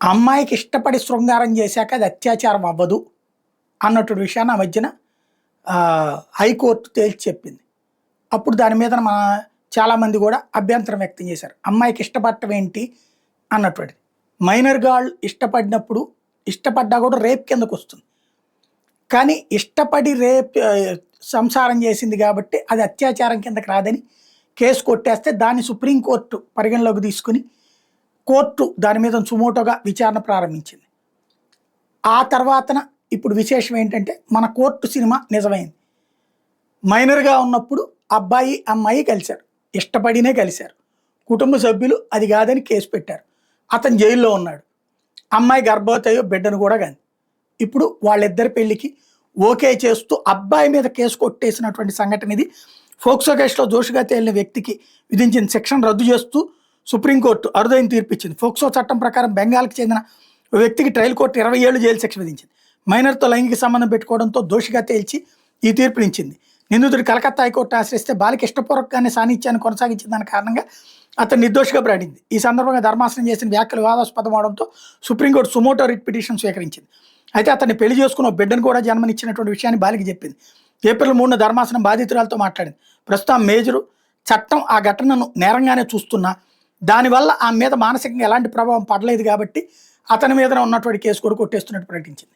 అమ్మాయికి ఇష్టపడి శృంగారం చేశాక అది అత్యాచారం అవ్వదు అన్నటువంటి విషయాన్ని ఆ మధ్యన హైకోర్టు తేల్చి చెప్పింది. అప్పుడు దాని మీద చాలామంది కూడా అభ్యంతరం వ్యక్తం చేశారు. అమ్మాయికి ఇష్టపడటం ఏంటి అన్నటువంటిది. మైనర్ గాళ్ళు ఇష్టపడినప్పుడు ఇష్టపడ్డా కూడా రేప్ కిందకు వస్తుంది. కానీ ఇష్టపడి సంసారం చేసింది కాబట్టి అది అత్యాచారం కిందకి రాదని కేసు కొట్టేస్తే దాన్ని సుప్రీంకోర్టు పరిగణలోకి తీసుకుని కోర్టు దాని మీద సుమోటోగా విచారణ ప్రారంభించింది. ఆ తర్వాతన ఇప్పుడు విశేషం ఏంటంటే మన కోర్టు సినిమా నిజమైంది. మైనర్గా ఉన్నప్పుడు అబ్బాయి అమ్మాయి కలిశారు, ఇష్టపడినే కలిశారు. కుటుంబ సభ్యులు అది కాదని కేసు పెట్టారు. అతను జైల్లో ఉన్నాడు. అమ్మాయి గర్భవతి అయ్యో బిడ్డను కూడా కానీ ఇప్పుడు వాళ్ళిద్దరి పెళ్లికి ఓకే చేస్తూ అబ్బాయి మీద కేసు కొట్టేసినటువంటి సంఘటన ఇది. ఫోక్సో కేసులో దోషిగా తేలిన వ్యక్తికి విధించిన శిక్షను రద్దు చేస్తూ సుప్రీంకోర్టు అరుదైన తీర్పు ఇచ్చింది. ఫోక్సో చట్టం ప్రకారం బెంగాల్కి చెందిన వ్యక్తికి ట్రయల్ కోర్టు 20 ఏళ్లు జైలు శిక్ష విధించింది. మైనర్తో లైంగిక సంబంధం పెట్టుకోవడంతో దోషిగా తేల్చి ఈ తీర్పునిచ్చింది. నిందితుడు కలకత్తా హైకోర్టు ఆశ్రయిస్తే బాలిక ఇష్టపూర్వకంగానే సాన్నిధ్యాన్ని కొనసాగించిన దాని కారణంగా అతను నిర్దోషిగా ప్రకటించింది. ఈ సందర్భంగా ధర్మాసనం చేసిన వ్యాఖ్యలు వివాదాస్పదం అవడంతో సుప్రీంకోర్టు సుమోటో రిట్ పిటిషన్ స్వీకరించింది. అయితే అతన్ని పెళ్లి చేసుకున్న బిడ్డను కూడా జన్మనిచ్చినటువంటి విషయాన్ని బాలిక చెప్పింది. ఏప్రిల్ 3న ధర్మాసనం బాధితురాలతో మాట్లాడింది. ప్రస్తుతం మేజరు చట్టం ఆ ఘటనను నేరంగానే చూస్తున్నా దానివల్ల ఆమె మీద మానసికంగా ఎలాంటి ప్రభావం పడలేదు కాబట్టి అతని మీద ఉన్నటువంటి కేసు కూడా కొట్టేస్తున్నట్టు ప్రకటించింది.